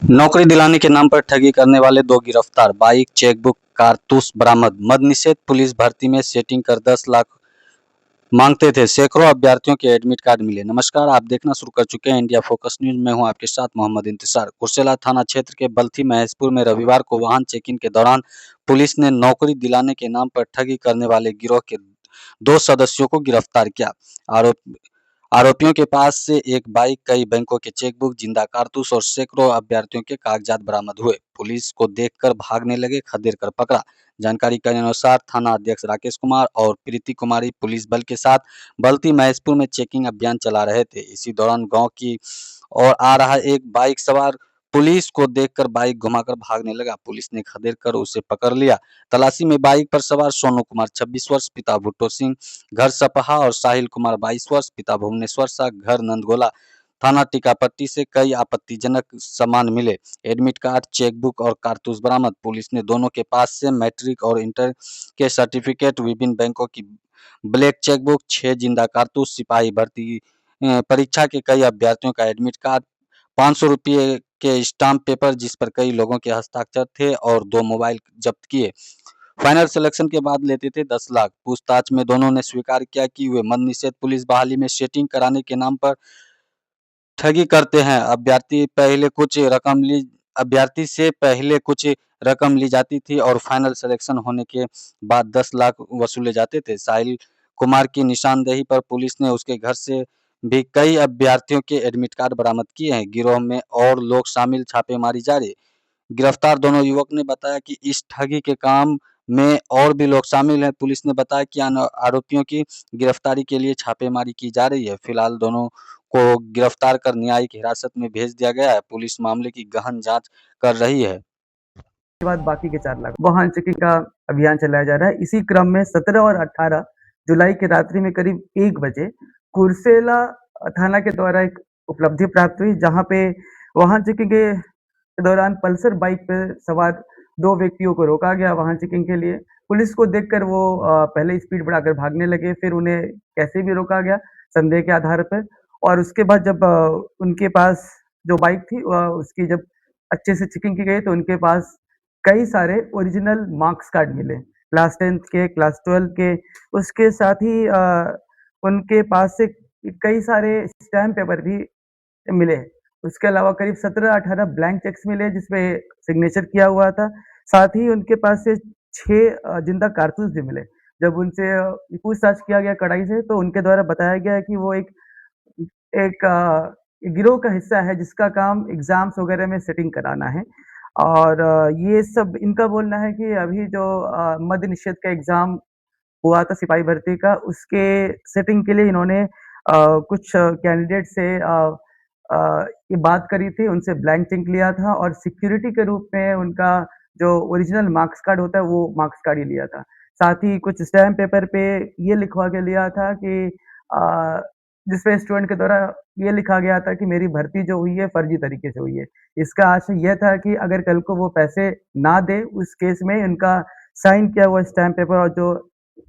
नौकरी दिलाने के नाम पर ठगी करने वाले 2 गिरफ्तार, बाइक, चेकबुक, कारतूस बरामद। मद निषेध पुलिस भर्ती में सेटिंग कर 10 लाख मांगते थे, सैकड़ों अभ्यर्थियों के एडमिट कार्ड मिले। नमस्कार, आप देखना शुरू कर चुके हैं इंडिया फोकस न्यूज। मैं हूं आपके साथ मोहम्मद इंतजार। कुर्सेला थाना क्षेत्र के बल्थी महेशपुर में रविवार को वाहन चेकिंग के दौरान पुलिस ने नौकरी दिलाने के नाम पर ठगी करने वाले गिरोह के 2 सदस्यों को गिरफ्तार किया। आरोप आरोपियों के पास से एक बाइक, कई बैंकों के चेकबुक, जिंदा कारतूस और सैकड़ों अभ्यर्थियों के कागजात बरामद हुए। पुलिस को देखकर भागने लगे, खदेड़ कर पकड़ा। जानकारी के अनुसार थाना अध्यक्ष राकेश कुमार और प्रीति कुमारी पुलिस बल के साथ बल्ती महेशपुर में चेकिंग अभियान चला रहे थे। इसी दौरान गांव की ओर आ रहा एक बाइक सवार पुलिस को देखकर बाइक घुमाकर भागने लगा। पुलिस ने खदेड़ कर उसे पकड़ लिया। तलाशी में बाइक पर सवार सोनू कुमार 26 वर्ष, पिता भुट्टो सिंह, घर सपहा, और साहिल कुमार 22 वर्ष, पिता भुवनेश्वर शाह, घर नंदगोला, थाना टीकापट्टी से कई आपत्तिजनक सामान मिले। एडमिट कार्ड, चेकबुक और कारतूस बरामद। पुलिस ने दोनों के पास से मैट्रिक और इंटर के सर्टिफिकेट, विभिन्न बैंकों की ब्लैक चेकबुक, 6 जिंदा कारतूस, सिपाही भर्ती परीक्षा के कई अभ्यर्थियों का एडमिट कार्ड, 500 रुपये के स्टाम्प पेपर जिस पर कई लोगों के हस्ताक्षर थे, और 2 मोबाइल जब्त किए। फाइनल सिलेक्शन के बाद लेते थे 10 लाख। पूछताछ में दोनों ने स्वीकार किया कि वे मद निषेध पुलिस बहाली में सेटिंग कराने के नाम पर ठगी करते हैं। अभ्यर्थी से पहले कुछ रकम ली जाती थी और फाइनल सिलेक्शन होने के बाद 10 लाख वसूले जाते थे। साहिल कुमार की निशानदेही पर पुलिस ने उसके घर से भी कई अभ्यर्थियों के एडमिट कार्ड बरामद किए हैं। गिरोह में और लोग शामिल, छापेमारी जारी। गिरफ्तार दोनों युवक ने बताया कि इस ठगी के काम में और भी लोग शामिल हैं। पुलिस ने बताया कि आरोपियों की गिरफ्तारी के लिए छापेमारी की जा रही है। फिलहाल दोनों को गिरफ्तार कर न्यायिक हिरासत में भेज दिया गया है। पुलिस मामले की गहन जांच कर रही है। के बाद बाकी के 4 लाख वाहन चेकिंग का अभियान चलाया जा रहा है। इसी क्रम में 17 और 18 जुलाई की रात्रि में करीब 1 बजे कुर्सेला थाना के द्वारा एक उपलब्धि प्राप्त हुई, जहां पे वाहन चेकिंग के दौरान पल्सर बाइक पे सवार 2 व्यक्तियों को रोका गया वाहन चेकिंग के लिए। पुलिस को देखकर वो पहले स्पीड बढ़ाकर भागने लगे, फिर उन्हें कैसे भी रोका गया संदेह के आधार पर, और उसके बाद जब उनके पास जो बाइक थी उसकी जब अच्छे से चेकिंग की गई तो उनके पास कई सारे ओरिजिनल मार्क्स कार्ड मिले, क्लास 10th के, क्लास 12 के। उसके साथ ही उनके पास से कई सारे स्टैम्प पेपर भी मिले। उसके अलावा करीब 17-18 ब्लैंक चेक्स मिले जिसपे सिग्नेचर किया हुआ था। साथ ही उनके पास से 6 जिंदा कारतूस भी मिले। जब उनसे पूछताछ किया गया कड़ाई से, तो उनके द्वारा बताया गया कि वो एक एक गिरोह का हिस्सा है जिसका काम एग्ज़ाम्स वगैरह में सेटिंग कराना है। और ये सब इनका बोलना है कि अभी जो मद्य निषेध का एग्ज़ाम हुआ था सिपाही भर्ती का, उसके सेटिंग के लिए इन्होंने कुछ कैंडिडेट से ये बात करी थी, उनसे ब्लैंक चेक लिया था और सिक्योरिटी के रूप में उनका जो ओरिजिनल मार्क्स कार्ड होता है, वो मार्क्स कार्ड ही लिया था। साथ ही कुछ स्टैम्प पेपर पे ये लिखवा के लिया था कि अ, जिसपे स्टूडेंट के द्वारा ये लिखा गया था कि मेरी भर्ती जो हुई है, फर्जी तरीके से हुई है। इसका आशय यह था कि अगर कल को वो पैसे ना दें, उस केस में इनका साइन किया हुआ स्टैम्प पेपर और जो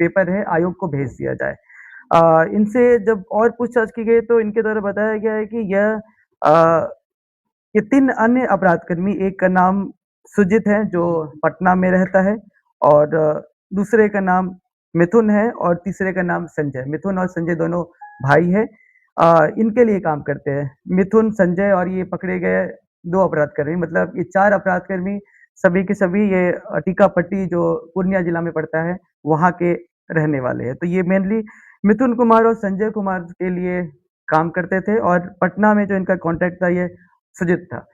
पेपर है, आयोग को भेज दिया जाए। इनसे जब और पूछताछ की गई तो इनके द्वारा बताया गया है कि अ, ये 3 अन्य अपराधकर्मी, एक का नाम सुजित है जो पटना में रहता है, और दूसरे का नाम मिथुन है और तीसरे का नाम संजय। मिथुन और संजय दोनों भाई हैं। इनके लिए काम करते हैं। मिथुन, संजय और ये पकड़े गए 2 अपराधकर्मी, मतलब ये 4 अपराधकर्मी सभी के सभी ये टीकापट्टी जो पूर्णिया जिला में पड़ता है, वहाँ के रहने वाले हैं। तो ये मेनली मिथुन कुमार और संजय कुमार के लिए काम करते थे, और पटना में जो इनका कॉन्टैक्ट था ये सुजित था।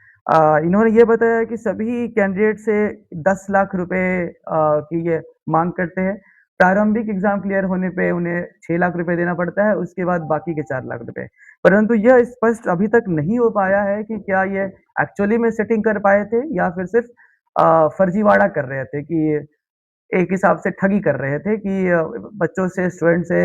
इन्होंने ये बताया कि सभी कैंडिडेट से 10 लाख रुपए की ये माँग करते हैं। प्रारंभिक एग्ज़ाम क्लियर होने पे उन्हें 6 लाख रुपए देना पड़ता है, उसके बाद बाकी के 4 लाख रुपए। परंतु यह स्पष्ट अभी तक नहीं हो पाया है कि क्या ये एक्चुअली में सेटिंग कर पाए थे या फिर सिर्फ़ फर्जीवाड़ा कर रहे थे, कि एक हिसाब से ठगी कर रहे थे कि बच्चों से, स्टूडेंट से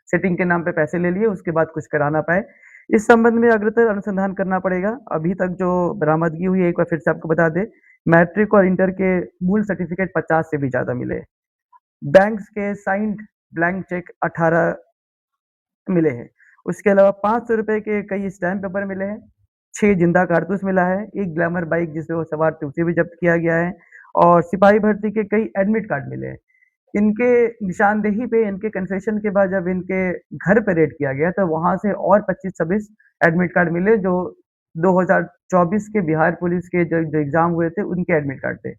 सेटिंग के नाम पे पैसे ले लिए, उसके बाद कुछ करा ना पाए। इस संबंध में अग्रतर अनुसंधान करना पड़ेगा। अभी तक जो बरामदगी हुई है, एक बार फिर से आपको बता दें, मैट्रिक और इंटर के मूल सर्टिफिकेट 50 से भी ज़्यादा मिले। बैंक्स के साइन्ड ब्लैंक चेक 18 मिले हैं। उसके अलावा ₹500 के कई स्टैम्प पेपर मिले हैं। 6 जिंदा कारतूस मिला है, एक ग्लैमर बाइक जिसपे वो सवार थे उसे भी जब्त किया गया है और सिपाही भर्ती के कई एडमिट कार्ड मिले हैं। इनके निशानदेही पे इनके कन्फेशन के बाद जब इनके घर पे रेड किया गया तो वहाँ से और 25-26 एडमिट कार्ड मिले जो 2024 के बिहार पुलिस के जो एग्ज़ाम हुए थे उनके एडमिट कार्ड थे।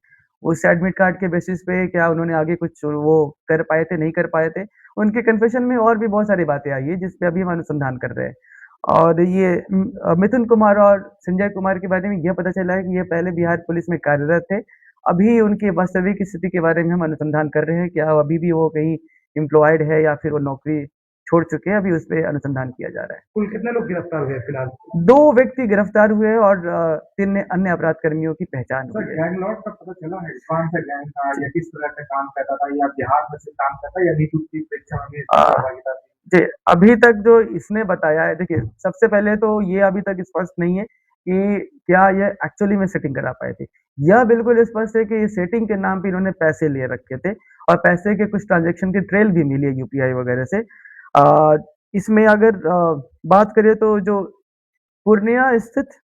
उस एडमिट कार्ड के बेसिस पे क्या उन्होंने आगे कुछ वो कर पाए थे, नहीं कर पाए थे। उनके कन्फेशन में और भी बहुत सारी बातें आई हैं जिस पे अभी हम अनुसंधान कर रहे हैं। और ये मिथुन कुमार और संजय कुमार के बारे में ये पता चला है कि ये पहले बिहार पुलिस में कार्यरत थे। अभी उनकी वास्तविक स्थिति के बारे में हम अनुसंधान कर रहे हैं, क्या अभी भी वो कहीं एम्प्लॉयड है या फिर वो नौकरी छोड़ चुके हैं, अभी उस पे अनुसंधान किया जा रहा है। कुल कितने लोग गिरफ्तार हुए फिलहाल? 2 व्यक्ति गिरफ्तार हुए हैं और 3 अन्य अपराध कर्मियों की पहचान सर, हुई है। गैंग लॉर्ड का पता चला है कौन सा गैंग था या किस तरह का काम करता था या बिहार में से काम करता या नीतू की परीक्षा में सहभागिता थी? जी, अभी तक जो इसने बताया है, देखिए सबसे पहले तो ये अभी तक स्पष्ट नहीं है कि क्या ये एक्चुअली में सेटिंग करा पाए थे। यह बिल्कुल स्पष्ट है कि सेटिंग के नाम पे इन्होंने पैसे लिए रखे थे और पैसे के कुछ ट्रांज़ैक्शन की ट्रेल भी मिली है यूपीआई वगैरह से। इसमें अगर बात करें तो जो पूर्णिया स्थित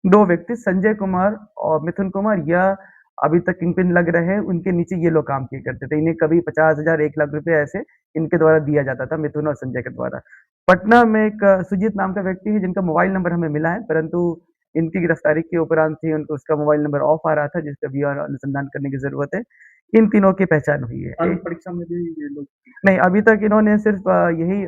2 व्यक्ति संजय कुमार और मिथुन कुमार यह अभी तक किंगपिन लग रहे हैं, उनके नीचे ये लोग काम किया करते थे। इन्हें कभी 50,000 1 लाख रुपए ऐसे इनके द्वारा दिया जाता था मिथुन और संजय के द्वारा। पटना में एक सुजीत नाम का व्यक्ति है जिनका मोबाइल नंबर हमें मिला है, परंतु इनकी गिरफ्तारी के उपरांत ही उनको उसका मोबाइल नंबर ऑफ आ रहा था जिस पे अभी और अनुसंधान करने की ज़रूरत है। इन तीनों की पहचान हुई है। अन्य परीक्षा में भी ये लोग नहीं, अभी तक इन्होंने सिर्फ यही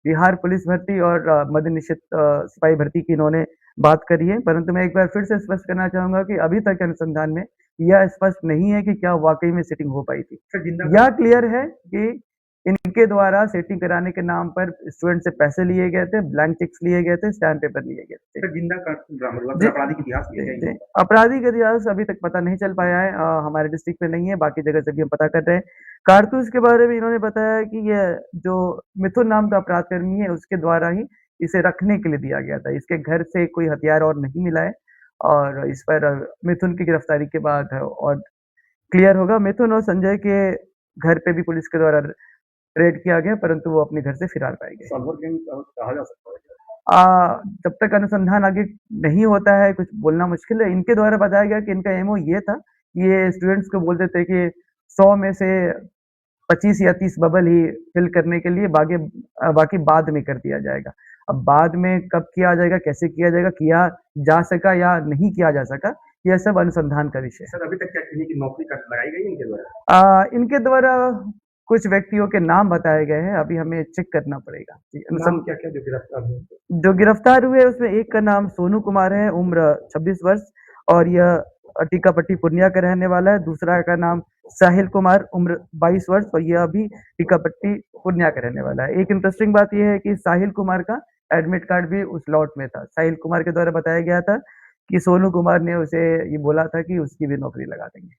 बिहार पुलिस भर्ती और मद्य निषेध सिपाही भर्ती की इन्होंने बात करी है, परंतु मैं एक बार फिर से स्पष्ट करना चाहूँगा कि अभी तक के अनुसंधान में यह स्पष्ट नहीं है कि क्या वाक़ई में सेटिंग हो पाई थी। सर, जिंदा यह क्लियर है कि इनके द्वारा सेटिंग कराने के नाम पर स्टूडेंट से पैसे लिए गए थे, ब्लैंक चेक्स लिए गए थे, स्टैम्प पेपर लिए गए थे। सर, जिंदा कारतूस बरामद हुआ, जी। आपराधिक इतिहास किया जी, जाएगा। आपराधिक इतिहास अभी तक पता नहीं चल पाया है, हमारे डिस्ट्रिक्ट में नहीं है, बाकी जगह से भी हम पता कर रहे हैं। कारतूस के बारे में इन्होंने बताया कि ये जो मिथुन नाम का अपराध कर्मी है उसके द्वारा ही इसे रखने के लिए दिया गया था। इसके घर से कोई हथियार और नहीं मिला है और इस पर मिथुन की गिरफ्तारी के बाद और क्लियर होगा। मिथुन और संजय के घर पे भी पुलिस के द्वारा रेड किया गया, परंतु वो अपने घर से फरार पाए गए। सॉल्वर गैंग कहा जा सकता है। जब तक अनुसंधान आगे नहीं होता है कुछ बोलना मुश्किल है। इनके द्वारा बताया गया कि इनका एमओ ये था, ये स्टूडेंट्स को बोलते थे कि 100 में से 25 या 30 बबल ही फिल करने के लिए बाकी बाद में कर दिया जाएगा। अब बाद में कब किया जाएगा, कैसे किया जाएगा, किया जा सका या नहीं किया जा सका, यह सब अनुसंधान का विषय है। सर, अभी तक क्या किन्हीं की नौकरी का लगाई गई इनके द्वारा? इनके द्वारा कुछ व्यक्तियों के नाम बताए गए हैं, अभी हमें चेक करना पड़ेगा। नाम क्या-क्या जो गिरफ्तार हुए? जो गिरफ्तार हुए उसमें एक का नाम सोनू कुमार है, उम्र 26 वर्ष और यह टीकापट्टी पूर्णिया का रहने वाला है। दूसरा का नाम साहिल कुमार, उम्र 22 वर्ष और यह भी टीकापट्टी पूर्णिया का रहने वाला है। एक इंटरेस्टिंग बात यह है कि साहिल कुमार का एडमिट कार्ड भी उस लॉट में था। साहिल कुमार के द्वारा बताया गया था कि सोनू कुमार ने उसे ये बोला था कि उसकी भी नौकरी लगा देंगे।